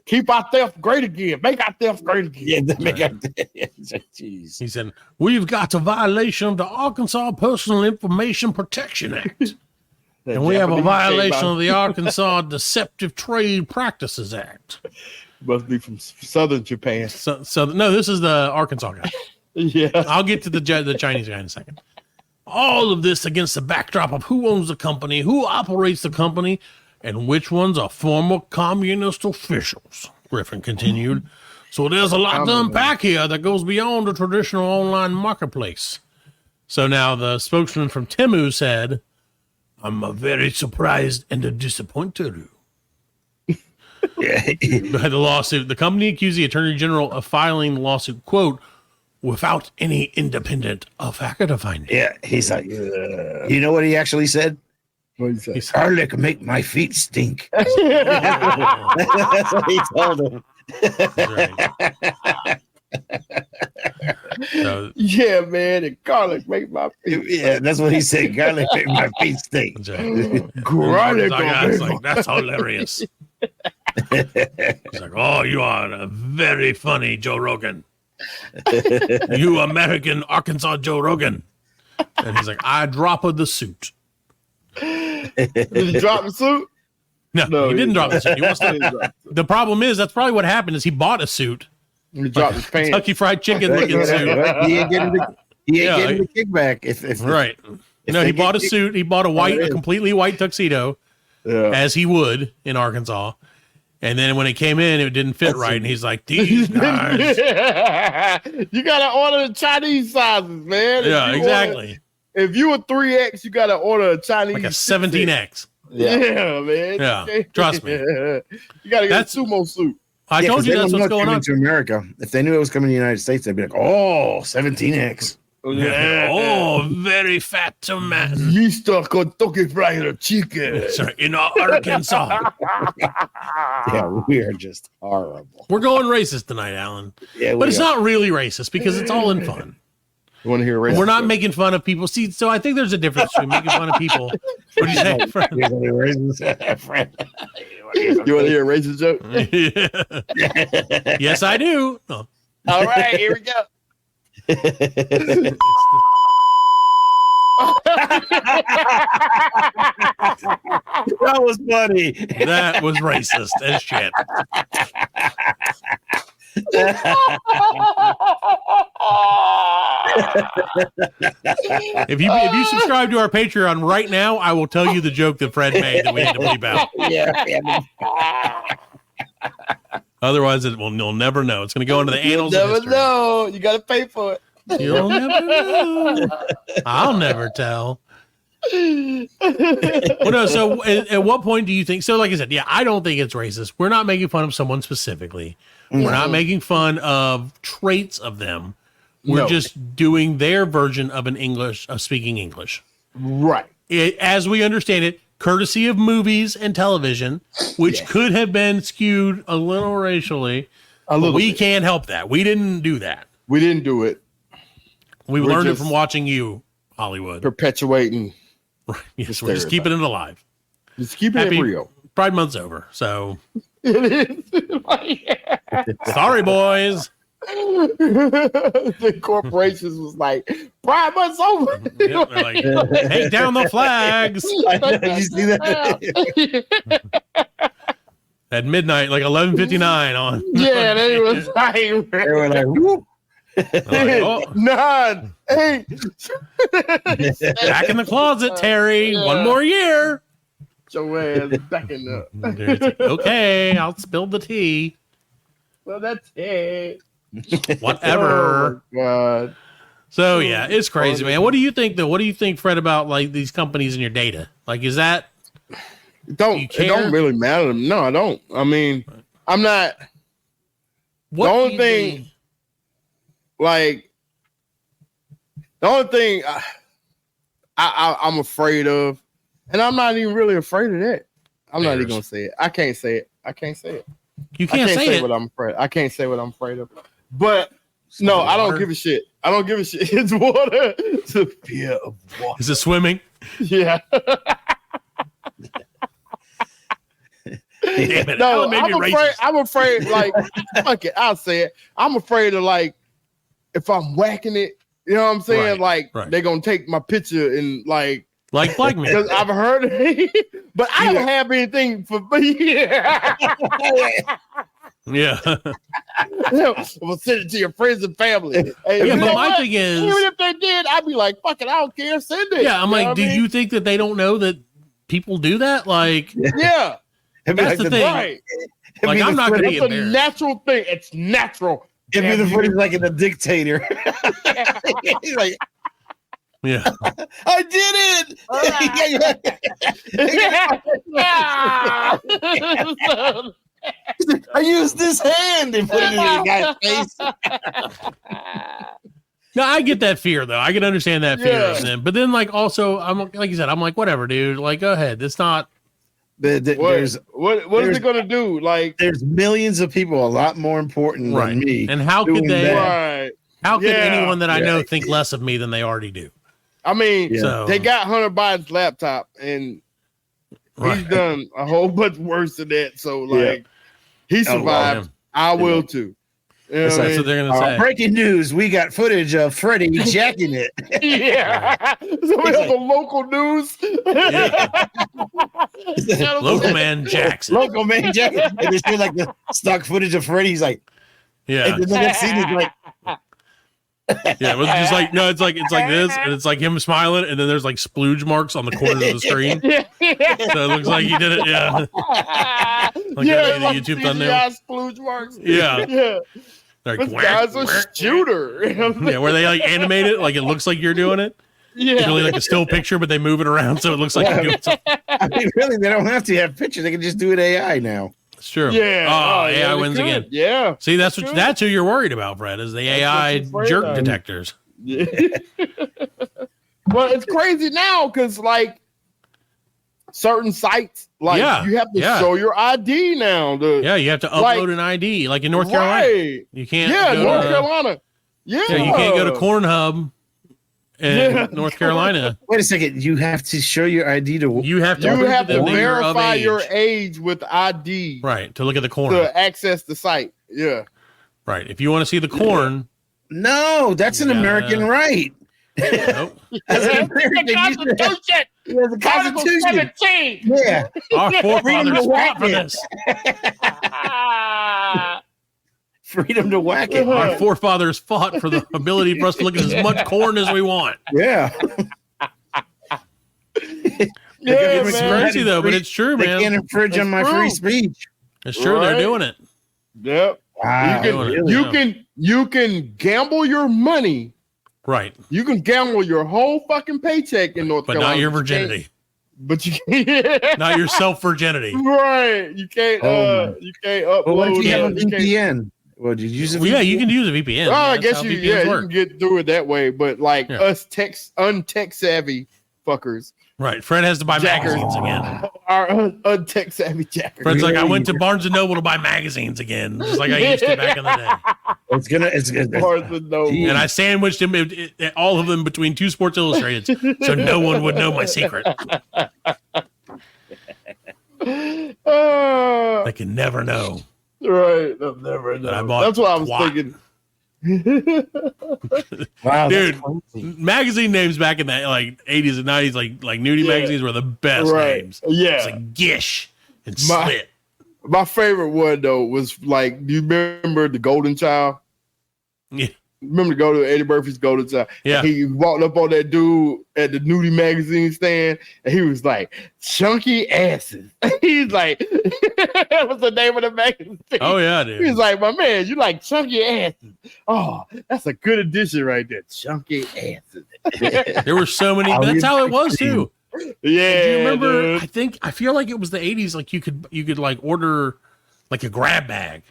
Keep our theft great again. Make our theft great again. Yeah, make our Jeez. He said, we've got a violation of the Arkansas Personal Information Protection Act. And we have a violation of the Arkansas Deceptive Trade Practices Act. Must be from southern Japan. So no, this is the Arkansas guy. Yeah. I'll get to the Chinese guy in a second. All of this against the backdrop of who owns the company, who operates the company, and which ones are former communist officials, Griffin continued. So there's a lot to unpack here that goes beyond the traditional online marketplace. So now the spokesman from Temu said, I'm very surprised and disappointed. The lawsuit, the company accused the Attorney General of filing the lawsuit, quote, without any independent fact finding. Yeah, he's like, you know what he actually said? What did he say? Garlic make my feet stink. That's what he told him. So, yeah, man, and garlic make my feet. Yeah, that's what he said. Garlic make my feet stink. Garlic, like, that's hilarious. He's like, oh, you are very funny, Joe Rogan. You American Arkansas Joe Rogan. And he's like, I dropped the suit. Did he drop the suit? No, he didn't drop the suit. He wants to. The problem is that's probably what happened. Is he bought a suit? He dropped his pants. Kentucky Fried Chicken looking suit. He ain't getting the kickback. If right. He bought a suit. He bought a completely white tuxedo, as he would in Arkansas. And then when it came in, it didn't fit right. And he's like, these guys. You got to order the Chinese sizes, man. Yeah, exactly. If you a 3X, you got to order a Chinese. Like a 17X. Yeah, man. Yeah, trust me. You got to get a sumo suit. I told you that's what's going on. To America. If they knew it was coming to the United States, they'd be like, oh, 17X. Yeah. Oh, very fat tomato. You stuck Kentucky Fried Chicken. Sorry, in Arkansas. Yeah, we are just horrible. We're going racist tonight, Allan. Yeah, but it's not really racist because it's all in fun. You want to hear racist? We're not making fun of people. See, so I think there's a difference between making fun of people. What do you say, friend? You want to hear a racist joke? Yeah. Yes, I do. Oh. All right, here we go. That was funny. That was racist as shit. If you subscribe to our Patreon right now, I will tell you the joke that Fred made that we had to bleep out. Yeah. Otherwise, you'll never know. It's going to go into the annals of history. Never know. You got to pay for it. You'll never know. I'll never tell. Well, no, so at what point do you think? So, like I said, I don't think it's racist. We're not making fun of someone specifically. We're not making fun of traits of them. We're just doing their version of speaking English. Right. As we understand it, courtesy of movies and television, which could have been skewed a little racially. We can't help that. We didn't do that. We didn't do it. We learned it from watching you, Hollywood. Perpetuating. Right. Yes, we're just keeping it alive. Just keeping it real. Pride Month's over, so. It is. Sorry, boys. The corporations was like, Pride Month's over. Yeah, they're like, take down the flags. Did you see that? At midnight, like 11:59 on. Yeah, they was like, they were like, whoop. Like, oh. 9, 8. Back in the closet, Terry. One more year. your ass back in the. Like, okay, I'll spill the tea. Well, that's it. Whatever. Oh, God. So yeah, it's crazy, man. What do you think though? What do you think, Fred, about like these companies and your data? Like, is that it don't really matter? No, I don't. I mean, I'm not. What the only thing, I'm afraid of, and I'm not even really afraid of that. I'm not even gonna say it. I can't say it. You can't say it. What I'm afraid. I can't say what I'm afraid of. But no, I don't give a shit. I don't give a shit. It's water. It's a fear of water. Is it swimming? Yeah. Damn it. No, I'm afraid. Like, fuck it. I'll say it. I'm afraid of like if I'm whacking it. You know what I'm saying? Right, they're gonna take my picture and like blackmail. Because I've heard it, but I don't have anything for. Yeah. Yeah. We'll send it to your friends and family. Hey, yeah, but my thing is, even if they did, I'd be like, "Fuck it, I don't care. Send it." Yeah, I'm like, do you think that they don't know that people do that? Like, yeah, that's the thing. Right. Like, I'm not going to be embarrassed. It's a natural thing. It's natural. It'd be the footage like in The Dictator. He's like, yeah, I did it. I used this hand and put it in the guy's face. No, I get that fear though. I can understand that fear of them. But then, like, also, I'm like you said, I'm like, whatever, dude. Like, go ahead. It's not. What is it going to do? Like, there's millions of people, a lot more important than me. And how could they? Right. How could anyone that I know think less of me than they already do? I mean, they got Hunter Biden's laptop, and he's done a whole bunch worse than that. So, like, he survived. I will too. You know that's what they're gonna say. Breaking news: we got footage of Freddie jacking it. Yeah, so we have the local news. Local man Jackson. Local man Jackson. And they see like the stock footage of Freddie. He's like, yeah. And then the next scene is like. Yeah, it was just like it's like this, and it's like him smiling, and then there's like splooge marks on the corner of the screen. So it looks like he did it. Yeah, like like the YouTube thumbnail. Splooge marks. Yeah. Like, this guy's a shooter. Yeah, where they like animate it, like it looks like you're doing it. Yeah, it's really like a still picture, but they move it around so it looks like you're doing something. I mean, really, they don't have to have pictures; they can just do it AI now. It's true. Yeah. Oh, AI wins again. Yeah. See, that's who you're worried about, Fred, is the AI jerk detectors. Yeah. Well, it's crazy now because like certain sites, like you have to show your ID now. You have to upload an ID, like in North Carolina. You can't. Yeah, North Carolina. Yeah, you can't go to Cornhub in North Carolina. Wait a second. You have to show your ID to. You have to verify your age with ID. Right, to look at the corn. To access the site. Yeah. Right. If you want to see the corn. No, that's an American right. Nope. That's an American Constitution. Yeah, the Constitution. 17. Yeah. Our forefathers fought for this. Freedom to whack it. Our forefathers fought for the ability for us to look at as much corn as we want. Yeah. It's crazy though, but it's true, man. They can't infringe on my free speech. It's true. They're doing it. Yep. Wow. You can gamble your money. Right. You can gamble your whole fucking paycheck in North Carolina. But not your virginity. But you can't. Not your self-virginity. Right. You can't you can't upload. Well, what if you have a VPN? Well, did you use a VPN? Yeah, you can use a VPN. Oh, I guess you can get through it that way, but like us untech savvy fuckers. Right. Fred has to buy magazines again. Our untech savvy jackers. Fred's like, I went to Barnes and Noble to buy magazines again, just like I used to back in the day. It's good. Barnes and Noble. And I sandwiched him all of them between two Sports Illustrateds, so no one would know my secret. They can never know. Right, they'll never know. That's what I was thinking. Wow, dude, magazine names back in the like 80s and 90s, like nudie magazines were the best names. Yeah, it's like Gish and Slit. My favorite one though was like, do you remember the Golden Child? Yeah, remember to go to Eddie Murphy's Go to Time. Yeah. He walked up on that dude at the nudie magazine stand, and he was like, "Chunky asses." He's like, that was the name of the magazine. Oh yeah, dude. He's like, "My man, you like chunky asses? Oh, that's a good addition right there, chunky asses." There were so many. But that's how it was too. Yeah. Do you remember? Dude. I feel like it was the 80s. Like you could like order like a grab bag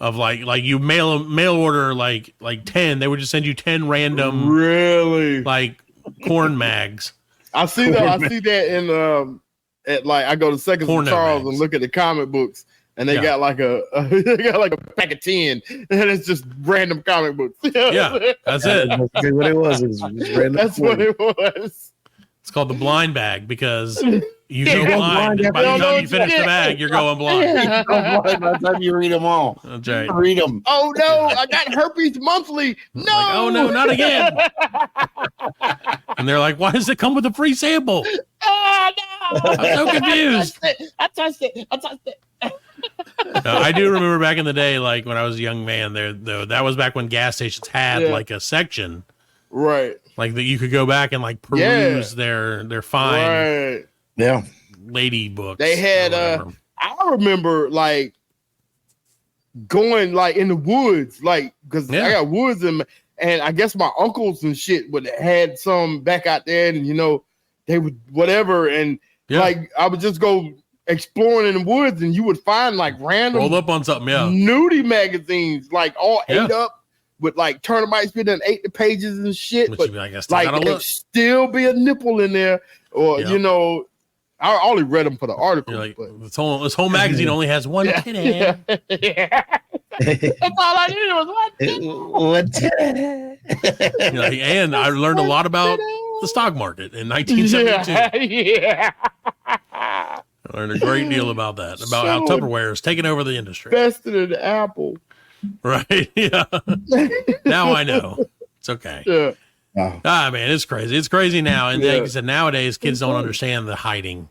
of like you mail order like 10. They would just send you 10 random really like corn mags. I see that in at like I go to Seconds Porno and Charles mags. and look at the comic books, and they got like a pack of 10, and it's just random comic books. Yeah, that's it. That's what it was. It was random. That's what it was. It's called the blind bag because you go blind. And by the time you finish the bag, you're going blind. By the time you read them all, That's right. read them. Oh no, I got herpes monthly. No, Like, oh no, not again. And they're like, why does it come with a free sample? Oh no, I'm so confused. I touched it. I do remember back in the day, like when I was a young man, that was back when gas stations had like a section, Right. like that you could go back and like peruse their fine Right. lady books. They had I remember like going like in the woods, like because I got woods and I guess my uncles and shit would had some back out there, and they would whatever, and like I would just go exploring in the woods, and you would find like random rolled up on something, nudie magazines, like all ate up with like termites been done ate the pages and shit, Which but be like, there'd still be a nipple in there, or I only read them for the article. Like, this whole magazine only has one titty. That's all I needed was one titty. And I learned a lot about the stock market in 1972. Yeah. I learned a great deal about that, about how Tupperware is taking over the industry. Invested in Apple. Right. Yeah. Now I know. It's okay. Yeah. Ah, man, it's crazy. It's crazy now. And like I said, nowadays kids don't understand the hiding.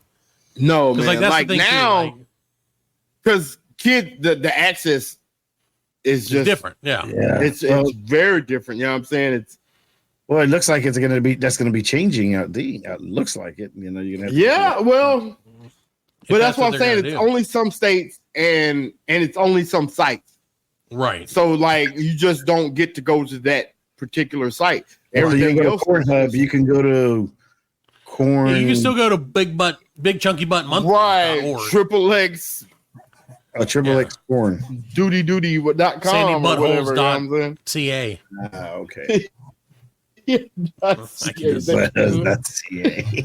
No, man. Like, that's like the thing now, because the access is just different. Yeah. It's very different. You know what I'm saying? It looks like that's going to be changing. It looks like it. You're gonna have well, but that's what I'm saying. It's only some states and it's only some sites. Right. So like you just don't get to go to that particular site. Everything else. Pornhub, you can go to corn. You can still go to Big Chunky Butt Monthly. Right. XXX. XXX porn. Duty.com or whatever. CA. Okay. That's CA. That's CA. Hey,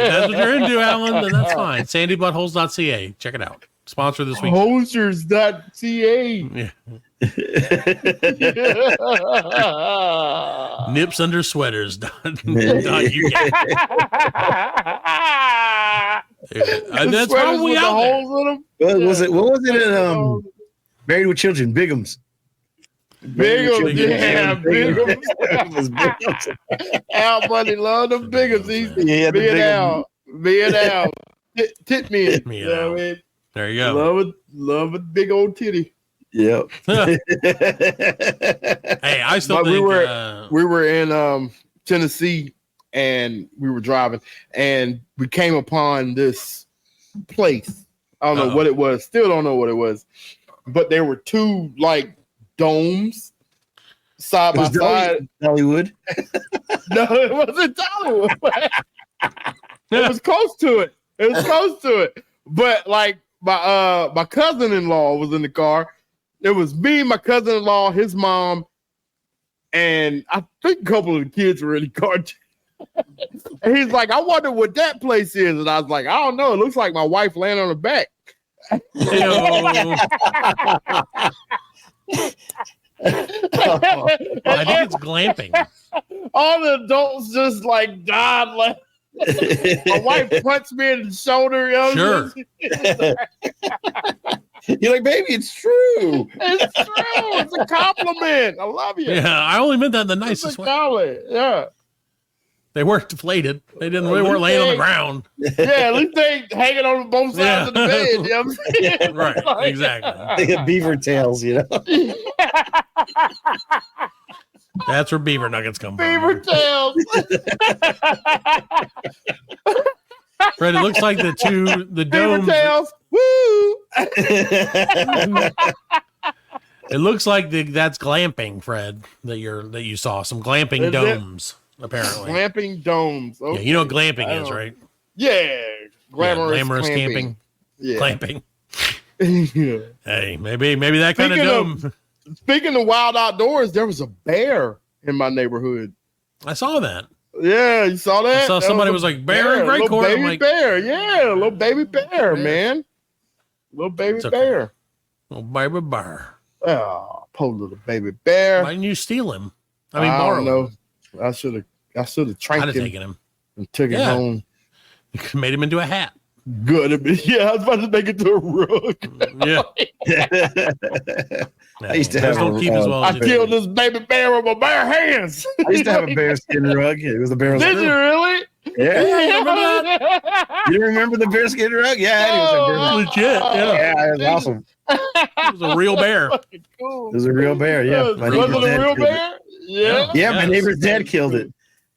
that's what you're into, Allan, then that's fine. Sandybuttholes.ca. Check it out. Sponsor this week. Hosers.ca. Yeah. Nips under sweaters. That's probably out there. Holes in them? What was it in Married with Children? Bigums. Bigums. Al Bundy loved them bigums. He's being out. Tit me. You know what I mean? There you go. Love a big old titty. Yep. Hey, I still think we were in Tennessee, and we were driving, and we came upon this place. I don't know what it was. Still don't know what it was. But there were two like domes side by side. Hollywood? No, it wasn't Hollywood. It was close to it. But like my cousin-in-law was in the car. It was me, my cousin-in-law, his mom, and I think a couple of the kids were in the car. And he's like, I wonder what that place is. And I was like, I don't know. It looks like my wife laying on her back. I think it's glamping. All the adults just like died. Like, my wife punched me in the shoulder. Sure. You're like, baby, it's true. It's true. It's a compliment. I love you. Yeah, I only meant that in the nicest way. Yeah. They weren't deflated. They weren't laying on the ground. Yeah, at least they ain't hanging on both sides of the bed. You know what I'm saying? Right, exactly. They got beaver tails, you know. That's where beaver nuggets come Beaver from. tails. Fred, it looks like the Beaver domes. tails. Woo! It looks like that's glamping, Fred. That you saw some glamping Is domes. Apparently, Glamping domes. Okay. Yeah, you know what glamping is, right? Yeah, glamorous camping. Yeah. Glamping. Yeah. Hey, maybe that kind of dome. Speaking of wild outdoors, there was a bear in my neighborhood. I saw that. Yeah, you saw that? I saw somebody was like, bear in Great little Court. baby I'm like, bear. Yeah, little baby bear, man. Little baby It's okay. bear. little baby bear. Oh, poor little baby bear. Why didn't you steal him? I don't mean, borrow know. him. I should have I'd tranked have him taken him. and took him Yeah. home. You could have made him into a hat. Good. Yeah, I was about to make it to a rug. Yeah. I used to have don't keep as well I as you killed do. this baby bear with my bare hands. I used to have a bearskin rug. It was a bearskin. Did you really? Yeah. You remember the bearskin rug? Yeah, it was a bearskin. Legit. Yeah. Yeah, it was awesome. It was a real bear. Cool. It was a real bear. Yeah, Was my it neighbor's a dad real killed it. bear? Yeah. Yeah, my Yes. neighbor's dad killed it.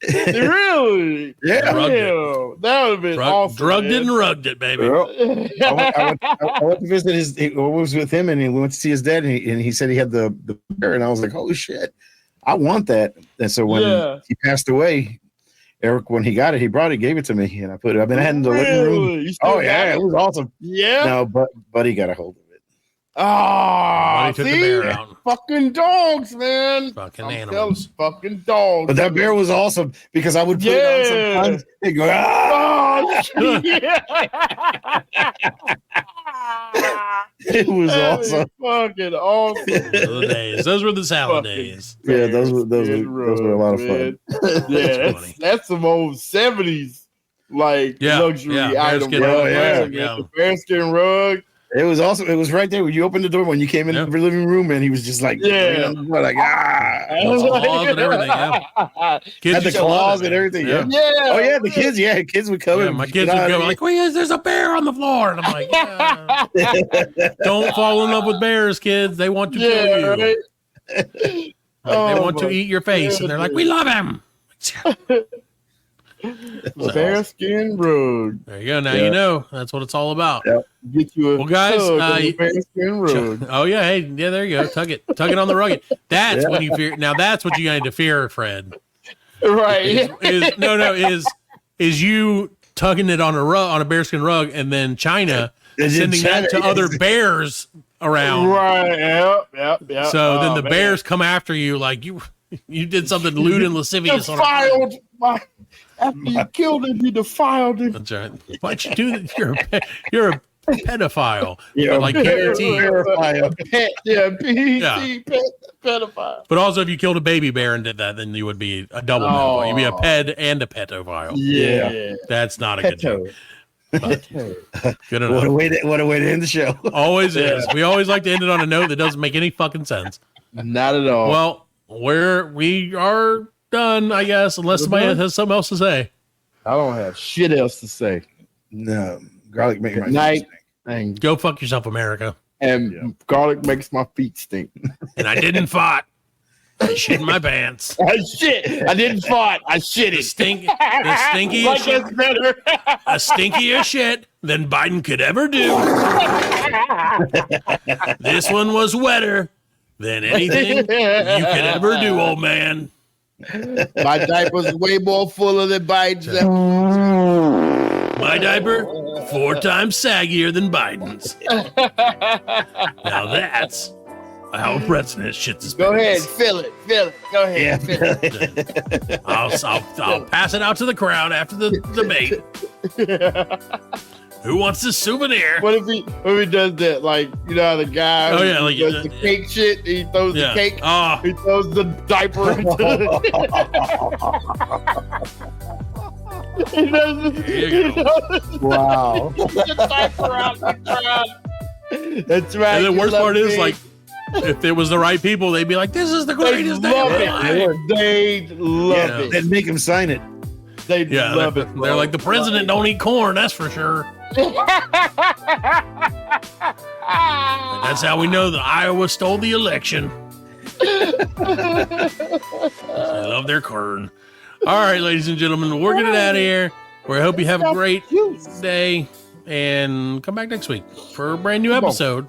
Really? Yeah. Drugged it. Damn, that would have been awesome. Drugged it man. and rugged it, baby. Well, I went to visit I was with him, and we went to see his dad, and he said he had the bear, and I was like, holy shit, I want that. And so when he passed away, Eric, when he got it, he brought it, gave it to me, and I put it. I've been in the living room. You still Oh got yeah, it was awesome. Yeah. No, but Buddy got a hold of it. Ah, Buddy took the see? bear out. Fucking dogs, man. Fucking I'm animals. telling you, fucking dogs. But that bear was awesome because I would put it on sometimes. He'd go, ah! Oh, yeah. It was That awesome. fucking awesome. The days. Those were the salad Fucking days. Yeah, those were a lot of fun. Man. Yeah, funny. that's some old 70s like Yeah, luxury yeah, item. bearskin right rug, there, yeah. man. The bearskin rug. It was awesome. It was right there when you opened the door when you came in Yeah. the living room, and he was just like, Yeah. like ah, Claws and everything, yeah. Kids had the used to love claws it, and man. everything. Yeah. Yeah. Yeah. Oh yeah, the kids. Yeah, kids would come Yeah, in. my kids would go like, "Wait, there's a bear on the floor," and I'm like, yeah. "Don't fall in love with bears, kids. They want to kill you. right? Like, they Oh, want to my eat your face," and they're like, "We love him." Bearskin rug. There you go. Now Yeah. you know that's what it's all about. Yeah. Get you a Well, guys, tug on the bearskin rug. Oh yeah, hey, yeah, there you go. Tug it on the rug. That's when you fear. Now that's what you need to fear, Fred. Right. Is you tugging it on a bearskin rug, and then China sending that to other bears around. Right. Yep. So then Oh, the man. bears come after you like you did something lewd and lascivious on a defiled my after you killed him, you defiled him. That's right. Why'd you do that? You're a pedophile. Yeah, But like guaranteed. Pet, yeah, Yeah. PET, pedophile. But also, if you killed a baby bear and did that, then you would be a double pedophile. You'd be a ped and a pedophile. Yeah. That's not a good joke. But good What a enough. way to end the show. Always is. We always like to end it on a note that doesn't make any fucking sense. Not at all. Well, we are done, I guess, unless somebody has something else to say. I don't have shit else to say. No, garlic makes my Night. feet stink. And, Go fuck yourself, America. garlic makes my feet stink. And I didn't fight. I shit in my pants. I shit. I didn't fart. I shit The it. stinkiest Like shit. it's better. A stinkier shit than Biden could ever do. This one was wetter than anything you could ever do, old man. My diaper's way more fuller than Biden's. My diaper, 4 times saggier than Biden's. Now that's how a president shits his Go ahead, pants. fill it. Go ahead, Yeah. fill it. I'll pass it out to the crowd after the debate. Who wants this souvenir? What if he does that? Like, you know how the guy Oh, yeah, like, does the cake shit, he throws the cake, Oh, he throws the diaper into the he does There you go. Wow. the diaper out in the crowd. That's right. and the you worst love part is, me. like, if it was the right people, they'd be like, "This is the They greatest day love of my it. life." They love Yeah. it. Then make him sign it. They love it. They're like, the president don't eat corn, that's for sure. That's how we know that Iowa stole the election. I love their corn. All right, ladies and gentlemen, we're getting out of here. We hope you have a great day and come back next week for a brand new episode.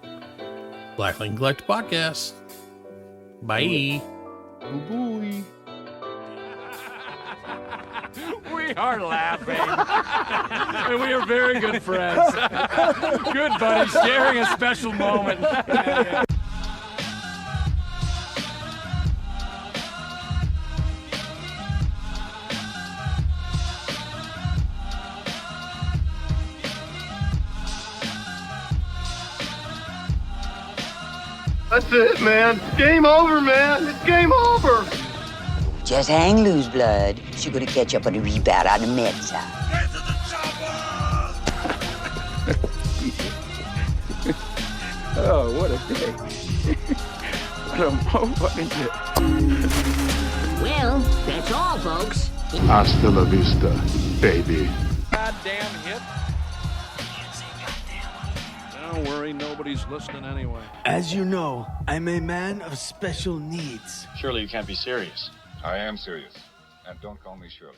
Black Link Collect Podcast. Bye. We are laughing. And we are very good friends. Good buddies, sharing a special moment. That's it, man. Game over, man. It's game over. Just hang loose, blood. She's gonna catch up on the rebound on the med side. Get to the chopper! Oh, what a day. What a motherfucking day. Well, that's all, folks. Hasta la vista, baby. Goddamn hit. Don't worry, nobody's listening anyway. As you know, I'm a man of special needs. Surely you can't be serious. I am serious. And don't call me Shirley.